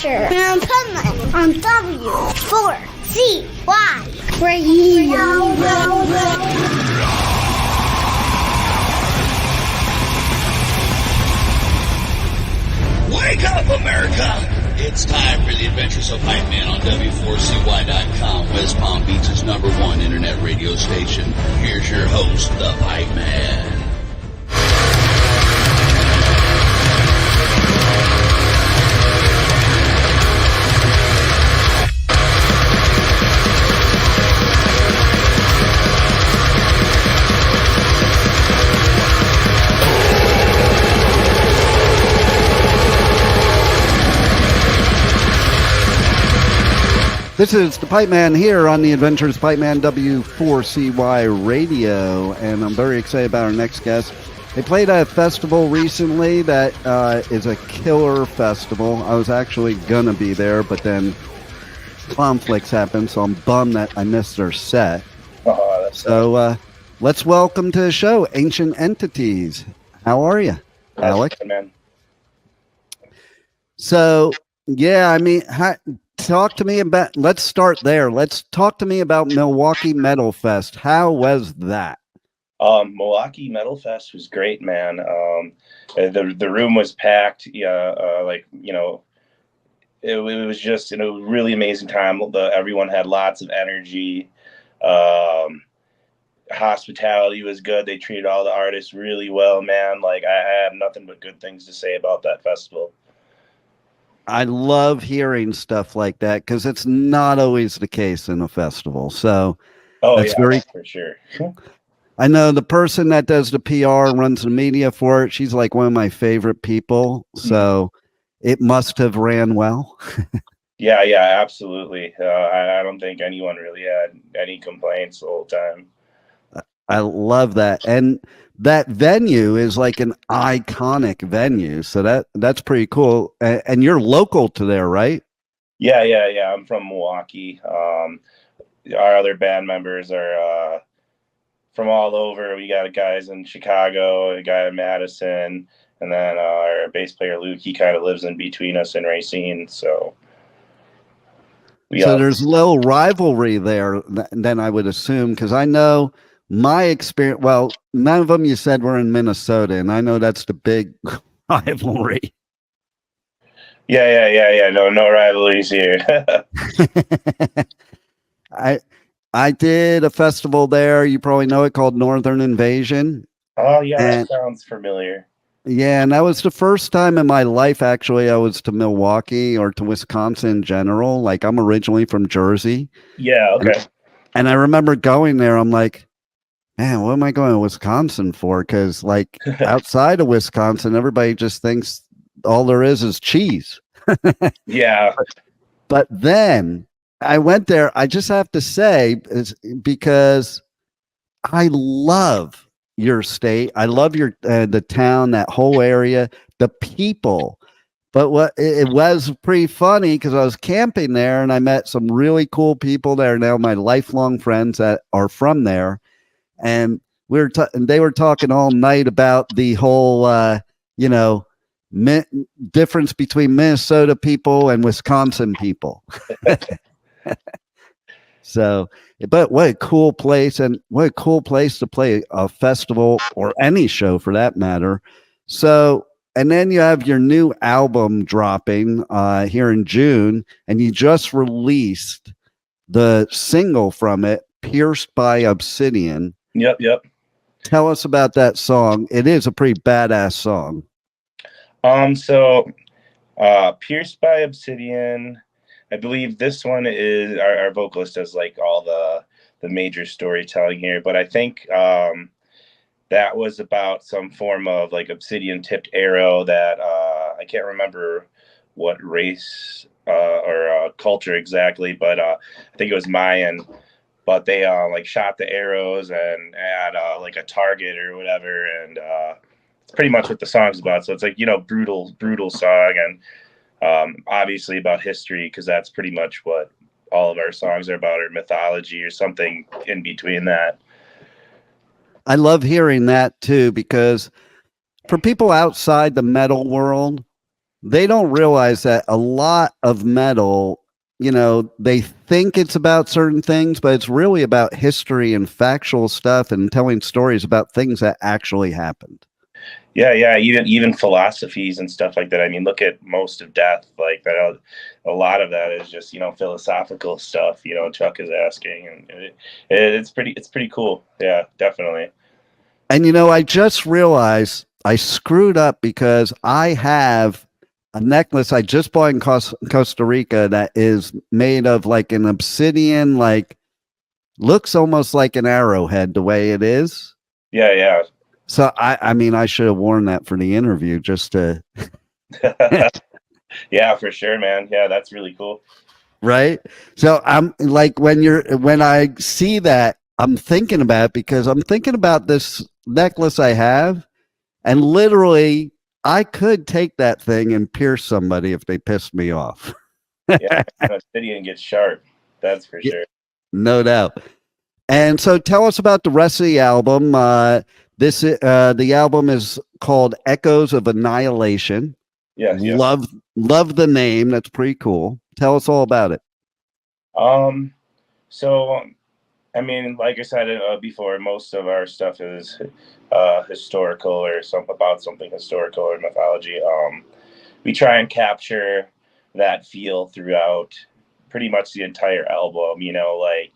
Adventure in Pipeman on W4CY Radio. Wake up, America! It's time for the Adventures of Pipeman on W4CY.com, West Palm Beach's #1 internet radio station. Here's your host, the Pipeman. This is the Pipeman here on the Adventures of Pipeman W4CY Radio, and I'm very excited about our next guest. They played at a festival recently that is a killer festival. I was actually going to be there, but then conflicts happened, so I'm bummed that I missed their set. So let's welcome to the show Ancient Entities. How are you, Alec? Man. So, yeah, I mean... Talk to me about, let's start there. Let's talk to me about Milwaukee Metalfest. How was that? Milwaukee Metalfest was great, man. The room was packed. It was just, really amazing time. Everyone had lots of energy. Hospitality was good. They treated all the artists really well, man. Like, I have nothing but good things to say about that festival. I love hearing stuff like that because it's not always the case in a festival. So that's very for sure. I know the person that does the PR, runs the media for it. She's like one of my favorite people. So it must have ran well. Yeah, absolutely. I don't think anyone really had any complaints the whole time. I love that. And that venue is like an iconic venue. So that's pretty cool. And you're local to there, right? Yeah. I'm from Milwaukee. Our other band members are from all over. We got guys in Chicago, a guy in Madison, and then our bass player, Luke, he kind of lives in between us in Racine. So there's a little rivalry there then I would assume, because I know my experience, well, none of them you said were in Minnesota, and I know that's the big rivalry. Yeah. No rivalries here. I did a festival there. You probably know it, called Northern Invasion. Oh, yeah, that sounds familiar. Yeah, and that was the first time in my life, actually, I was to Milwaukee or to Wisconsin in general. Like, I'm originally from Jersey. Yeah, okay. And I remember going there, I'm like, man, what am I going to Wisconsin for? Because, like, outside of Wisconsin, everybody just thinks all there is cheese. Yeah. But then I went there, I just have to say, is because I love your state. I love your the town, that whole area, the people. But what it was pretty funny because I was camping there and I met some really cool people that are now my lifelong friends that are from there. And they were talking all night about the whole, difference between Minnesota people and Wisconsin people. So, but what a cool place, and what a cool place to play a festival or any show for that matter. So, and then you have your new album dropping here in June, and you just released the single from it, Pierced by Obsidian. Yep. Tell us about that song. It is a pretty badass song. Pierced by Obsidian, I believe this one is our vocalist does like all the major storytelling here, but I think that was about some form of like obsidian tipped arrow that I can't remember what race or culture exactly, but I think it was Mayan. But they like shot the arrows and had like a target or whatever, and it's pretty much what the song's about. So it's like, brutal song, and obviously about history, because that's pretty much what all of our songs are about, or mythology or something in between that. I love hearing that too, because for people outside the metal world, they don't realize that a lot of metal, you know, they think it's about certain things, but it's really about history and factual stuff and telling stories about things that actually happened. Yeah, even philosophies and stuff like that. I mean, look at most of Death, like that. A lot of that is just, you know, philosophical stuff. You know, Chuck is asking, and it's pretty cool. Yeah, definitely. And you know, I just realized I screwed up because I have a necklace I just bought in Costa Rica that is made of like an obsidian, like looks almost like an arrowhead the way it is. Yeah. So I mean, I should have worn that for the interview just to. Yeah, for sure, man. Yeah, that's really cool. Right. So I'm like, when I see that, I'm thinking about it because I'm thinking about this necklace I have, and literally I could take that thing and pierce somebody if they pissed me off. Yeah, Obsidian gets sharp. That's for sure. No doubt. And so tell us about the rest of the album. The album is called Echoes of Annihilation. Yeah. Love the name. That's pretty cool. Tell us all about it. So I mean, like I said before, most of our stuff is historical or something historical or mythology. We try and capture that feel throughout pretty much the entire album. You know, like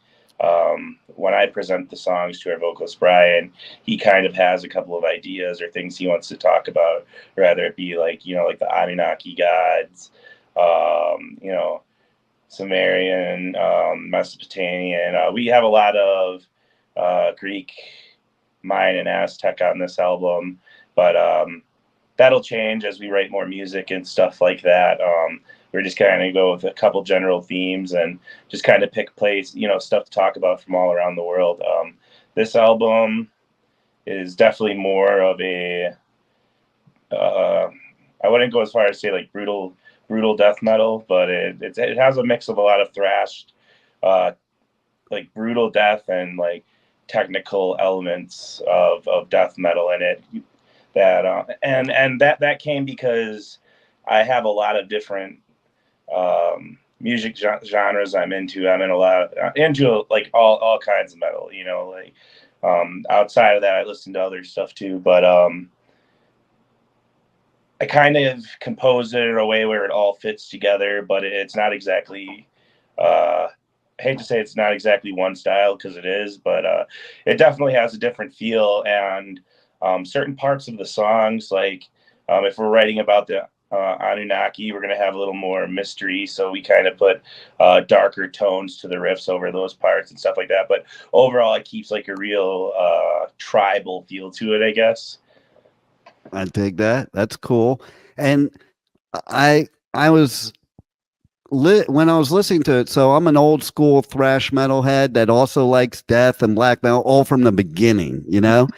when I present the songs to our vocalist Brian, he kind of has a couple of ideas or things he wants to talk about, rather it be like, you know, like the Anunnaki gods, you know, Sumerian, Mesopotamian. We have a lot of Greek, Mayan, and Aztec on this album, but that'll change as we write more music and stuff like that. We're just kind of go with a couple general themes and just kind of pick you know, stuff to talk about from all around the world. This album is definitely more of a, I wouldn't go as far as say like brutal death metal, but it has a mix of a lot of thrashed, like brutal death and like technical elements of death metal in it. That and that came because I have a lot of different music genres I'm into. I'm into like all kinds of metal, you know, like outside of that I listen to other stuff too, but I kind of compose it in a way where it all fits together, but it's not exactly I hate to say it's not exactly one style because it is, but it definitely has a different feel. And certain parts of the songs, like if we're writing about the Anunnaki, we're going to have a little more mystery, so we kind of put darker tones to the riffs over those parts and stuff like that. But overall, it keeps like a real tribal feel to it, I guess. I dig that. That's cool. And I was when I was listening to it. So I'm an old school thrash metalhead that also likes death and black metal, all from the beginning, you know.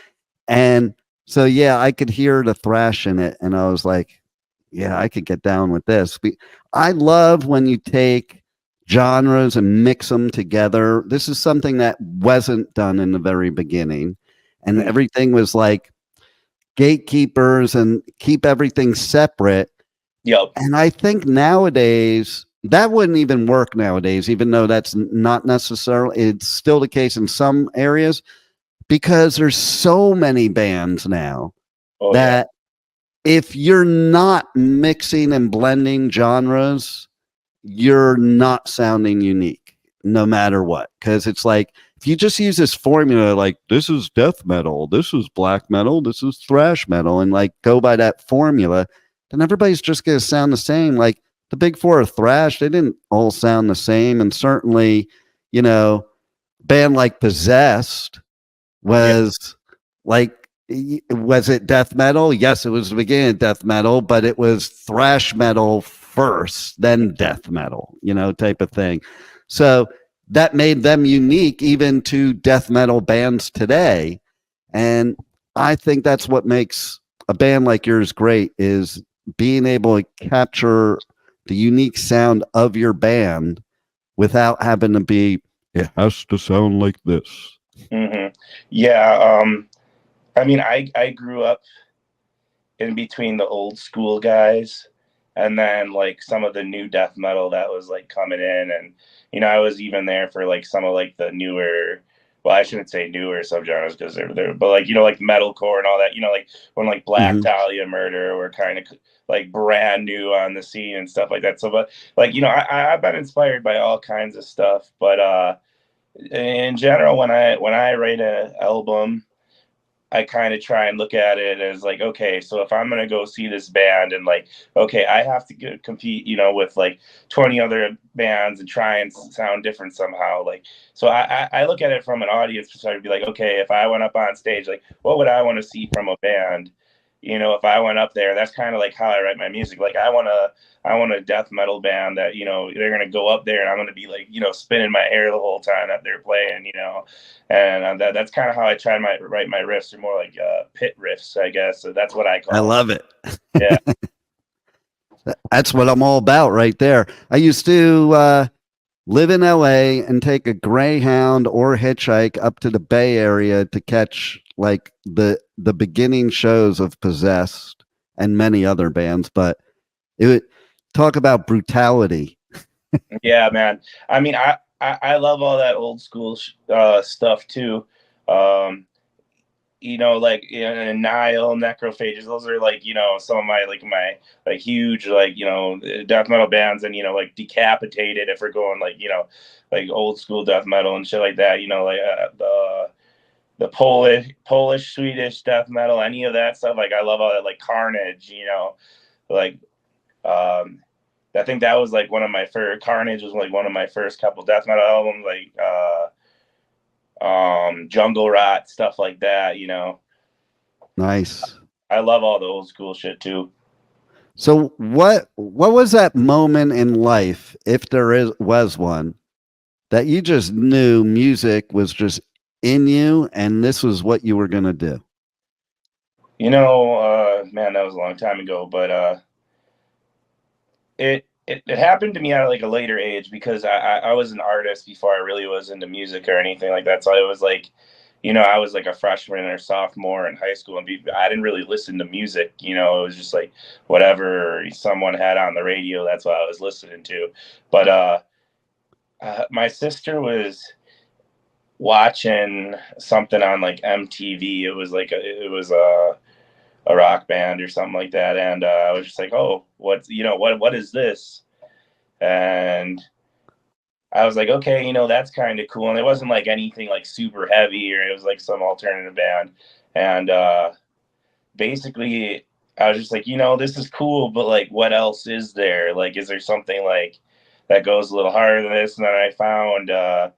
And so yeah, I could hear the thrash in it, and I was like, yeah, I could get down with this. I love when you take genres and mix them together. This is something that wasn't done in the very beginning, and everything was like gatekeepers and keep everything separate. Yep. And I think nowadays that wouldn't even work nowadays, even though that's not necessarily, it's still the case in some areas, because there's so many bands now that if you're not mixing and blending genres, you're not sounding unique no matter what. Because it's like, if you just use this formula, like this is death metal, this is black metal, this is thrash metal, and like go by that formula, then everybody's just going to sound the same. Like the big four of thrash, they didn't all sound the same. And certainly, you know, band like Possessed was like, was it death metal? Yes, it was the beginning of death metal, but it was thrash metal first, then death metal, you know, type of thing. So that made them unique even to death metal bands today. And I think that's what makes a band like yours great, is being able to capture the unique sound of your band without having to be, it has to sound like this. Mm-hmm. Yeah. I mean, I grew up in between the old school guys and then like some of the new death metal that was like coming in, and I was even there for like some of like the newer, well, I shouldn't say newer subgenres because they're there, but like like metalcore and all that, like when like Black Dahlia Murder were kind of like brand new on the scene and stuff like that. So, but like I've been inspired by all kinds of stuff, but in general, when I write an album, I kind of try and look at it as like, okay, so if I'm going to go see this band and like, okay, I have to compete, with like 20 other bands and try and sound different somehow. Like, so I look at it from an audience perspective, be like, okay, if I went up on stage, like, what would I want to see from a band? If I went up there, that's kind of like how I write my music. Like I want a death metal band that, they're going to go up there and I'm going to be like, spinning my hair the whole time that they're playing, and that's kind of how I try to write my riffs. They're more like pit riffs, I guess. So that's what I call I love it. Yeah. That's what I'm all about right there. I used to live in LA and take a Greyhound or hitchhike up to the Bay Area to catch like the beginning shows of Possessed and many other bands, but it would talk about brutality. Yeah, man. I mean, I love all that old school stuff too. Like Nile, Necrophages, those are like, some of my huge, like, death metal bands, and, like Decapitated, if we're going like, like old school death metal and shit like that, like the Polish, Swedish death metal, any of that stuff. Like I love all that, like Carnage, like, I think that was like one of my first, Carnage was like one of my first couple death metal albums, like, Jungle Rot, stuff like that, Nice. I love all the old school shit too. So what was that moment in life, if there was one, that you just knew music was just in you and this was what you were going to do? Man, that was a long time ago, but it happened to me at like a later age, because I was an artist before I really was into music or anything like that. So it was like, I was like a freshman or sophomore in high school, and I didn't really listen to music. It was just like whatever someone had on the radio, that's what I was listening to. But my sister was watching something on like MTV. It was like a rock band or something like that, and I was just like, oh, what is this? And I was like, okay, that's kind of cool. And it wasn't like anything like super heavy, or it was like some alternative band. And basically I was just like, this is cool, but like, what else is there? Like, is there something like that goes a little harder than this? And then I found, I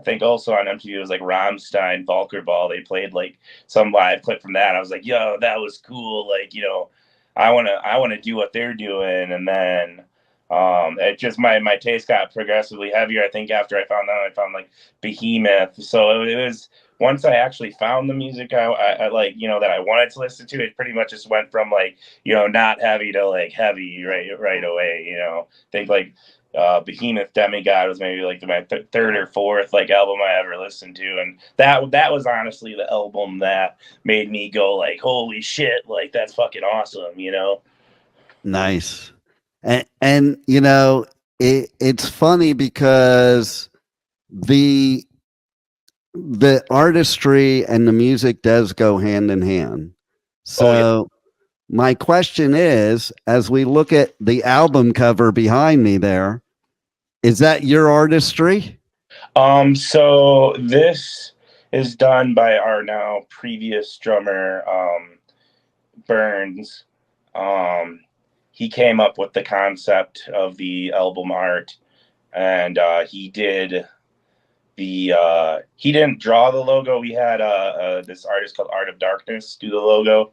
think also on MTV, it was like Rammstein, Volkerball. They played like some live clip from that. I was like, yo, that was cool. Like, I want to do what they're doing. And then it just, my taste got progressively heavier. I think after I found like Behemoth. So it was, once I actually found the music I like, that I wanted to listen to, it pretty much just went from like, not heavy to like heavy right away. I think like Behemoth Demigod was maybe like my third or fourth like album I ever listened to, and that was honestly the album that made me go like, holy shit, like that's fucking awesome. Nice. And it's funny because the artistry and the music does go hand in hand. So my question is, as we look at the album cover behind me there, is that your artistry? So this is done by our now previous drummer, Burns. He came up with the concept of the album art, and he did he didn't draw the logo. We had this artist called Art of Darkness do the logo,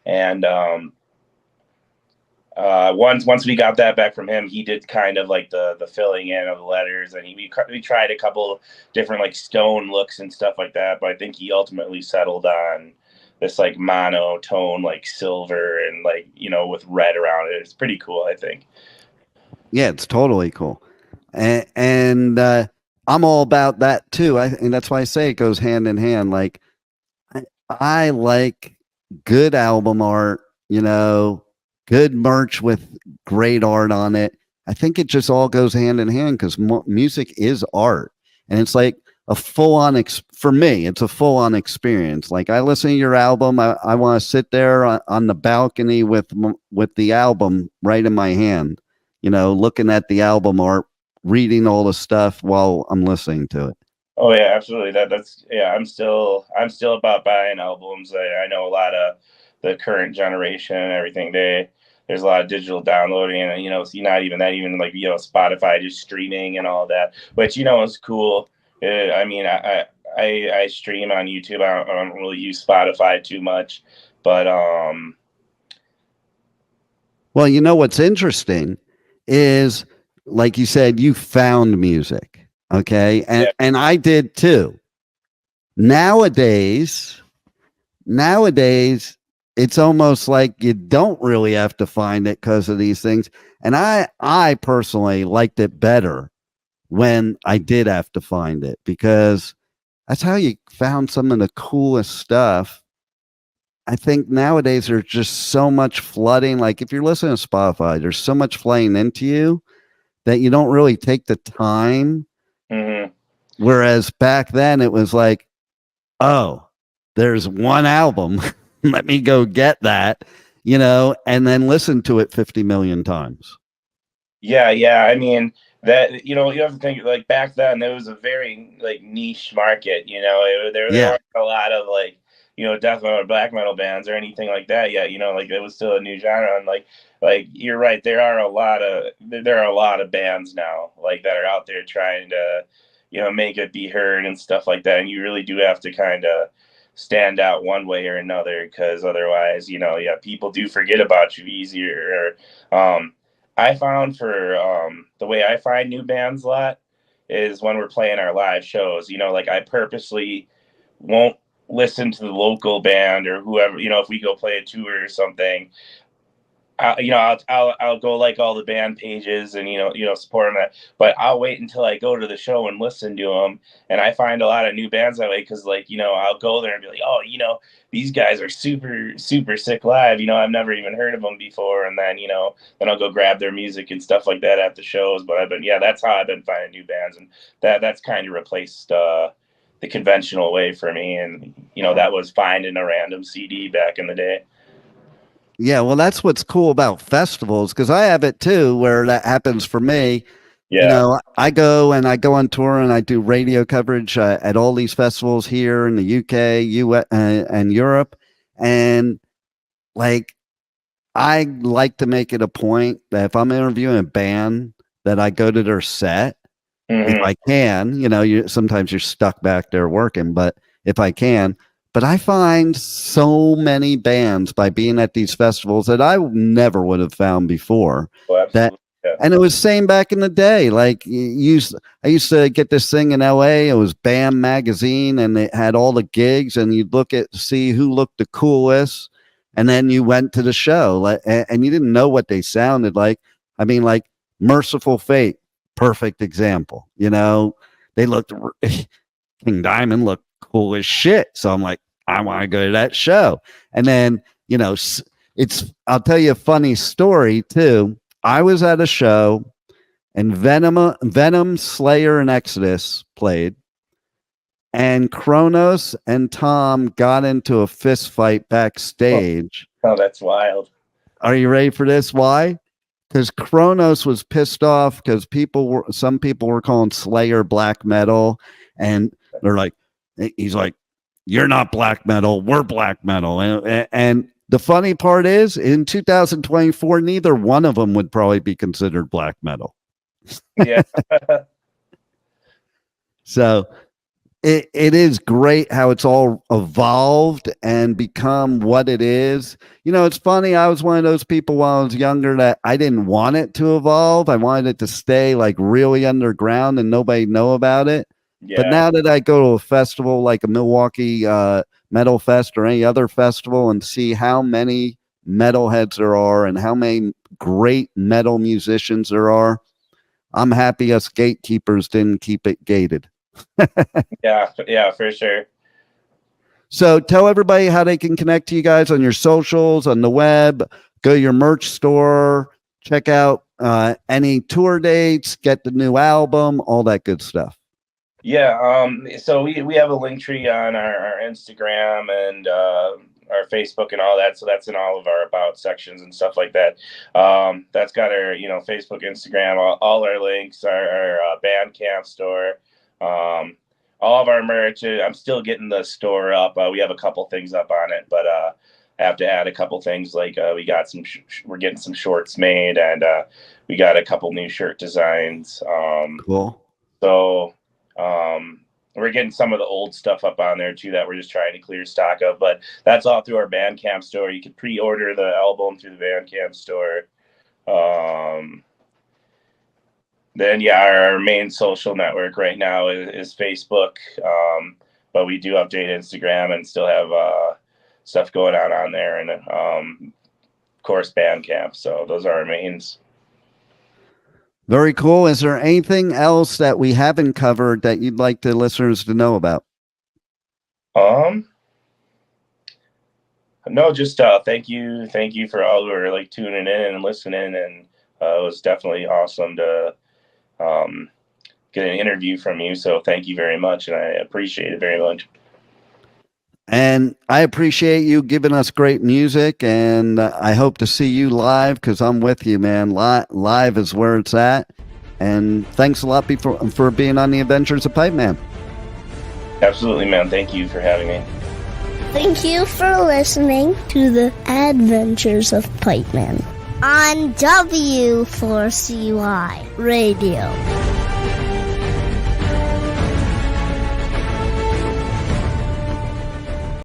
and once we got that back from him, he did kind of like the filling in of the letters, and we tried a couple different like stone looks and stuff like that, but I think he ultimately settled on this like monotone, like silver and like, with red around it. It's pretty cool, I think. Yeah, it's totally cool. And I'm all about that too. And that's why I say it goes hand in hand. Like I like good album art, good good merch with great art on it. I think it just all goes hand in hand because music is art, and it's like a full-on for me. It's a full-on experience. Like I listen to your album, I want to sit there on the balcony with the album right in my hand, looking at the album art, reading all the stuff while I'm listening to it. Oh yeah, absolutely. That's I'm still about buying albums. I know a lot of the current generation and everything. There's a lot of digital downloading, and it's not even that, even like Spotify just streaming and all that, which is cool. I mean, I stream on YouTube. I don't really use Spotify too much, but well, what's interesting is, like you said, you found music. Okay. And I did too. Nowadays, it's almost like you don't really have to find it because of these things. And I personally liked it better when I did have to find it, because that's how you found some of the coolest stuff. I think nowadays there's just so much flooding. Like if you're listening to Spotify, there's so much flooding into you that you don't really take the time. Mm-hmm. Whereas back then it was like, oh, there's one album. Let me go get that, and then listen to it 50 million times. Yeah. I mean, that, you have to think, like back then there was a very like niche market, there weren't a lot of like, death metal or black metal bands or anything like that yet, like it was still a new genre. And like you're right, there are a lot of bands now like that are out there trying to make it be heard and stuff like that, and you really do have to kind of stand out one way or another, because otherwise people do forget about you easier. I found for the way I find new bands a lot is when we're playing our live shows. Like I purposely won't listen to the local band or whoever, if we go play a tour or something. I'll go like all the band pages and support them, but I'll wait until I go to the show and listen to them. And I find a lot of new bands that way, because I'll go there and be like, oh, these guys are super super sick live. I've never even heard of them before, and then then I'll go grab their music and stuff like that at the shows. But that's how I've been finding new bands, and that's kind of replaced the conventional way for me. And that was finding a random CD back in the day. Yeah, well, that's what's cool about festivals, because I have it too, where that happens for me. Yeah. I go on tour and I do radio coverage at all these festivals here in the UK, US, and Europe. And like, I like to make it a point that if I'm interviewing a band, that I go to their set. Mm-hmm. If I can, sometimes you're stuck back there working, but if I can. But I find so many bands by being at these festivals that I never would have found before. Oh, And it was same back in the day. Like I used to get this thing in LA. It was BAM magazine, and it had all the gigs, and you'd see who looked the coolest, and then you went to the show, and you didn't know what they sounded like. I mean, like Merciful Fate, perfect example. They looked King Diamond looked cool as shit. So I'm like, I want to go to that show. And then, I'll tell you a funny story too. I was at a show and Venom, Slayer, and Exodus played, and Kronos and Tom got into a fist fight backstage. Oh, that's wild. Are you ready for this? Why? Because Kronos was pissed off because some people were calling Slayer black metal, and he's like, you're not black metal, we're black metal. And the funny part is, in 2024, neither one of them would probably be considered black metal. Yeah. So it is great how it's all evolved and become what it is. It's funny. I was one of those people while I was younger that I didn't want it to evolve. I wanted it to stay like really underground and nobody know about it. Yeah. But now that I go to a festival like a Milwaukee Metalfest or any other festival and see how many metalheads there are and how many great metal musicians there are, I'm happy us gatekeepers didn't keep it gated. Yeah, for sure. So tell everybody how they can connect to you guys on your socials, on the web, go to your merch store, check out any tour dates, get the new album, all that good stuff. Yeah, so we have a link tree on our Instagram and our Facebook and all that. So that's in all of our about sections and stuff like that. That's got our, Facebook, Instagram, all our links, our Bandcamp store, all of our merch. I'm still getting the store up. We have a couple things up on it, but I have to add a couple things. Like we got some, we're getting some shorts made, and we got a couple new shirt designs. Cool. So we're getting some of the old stuff up on there too that we're just trying to clear stock of, but that's all through our Bandcamp store. You can pre-order the album through the Bandcamp store. Then our main social network right now is Facebook, but we do update Instagram and still have stuff going on there, and of course Bandcamp. So those are our mains. Very cool. Is there anything else that we haven't covered that you'd like the listeners to know about? No, just thank you for all who are tuning in and listening, and it was definitely awesome to get an interview from you. So thank you very much, and I appreciate it very much. And I appreciate you giving us great music, and I hope to see you live, because I'm with you, man. Live is where it's at. And thanks a lot for being on the Adventures of Pipeman. Absolutely, man. Thank you for having me. Thank you for listening to the Adventures of Pipeman on W4CY Radio.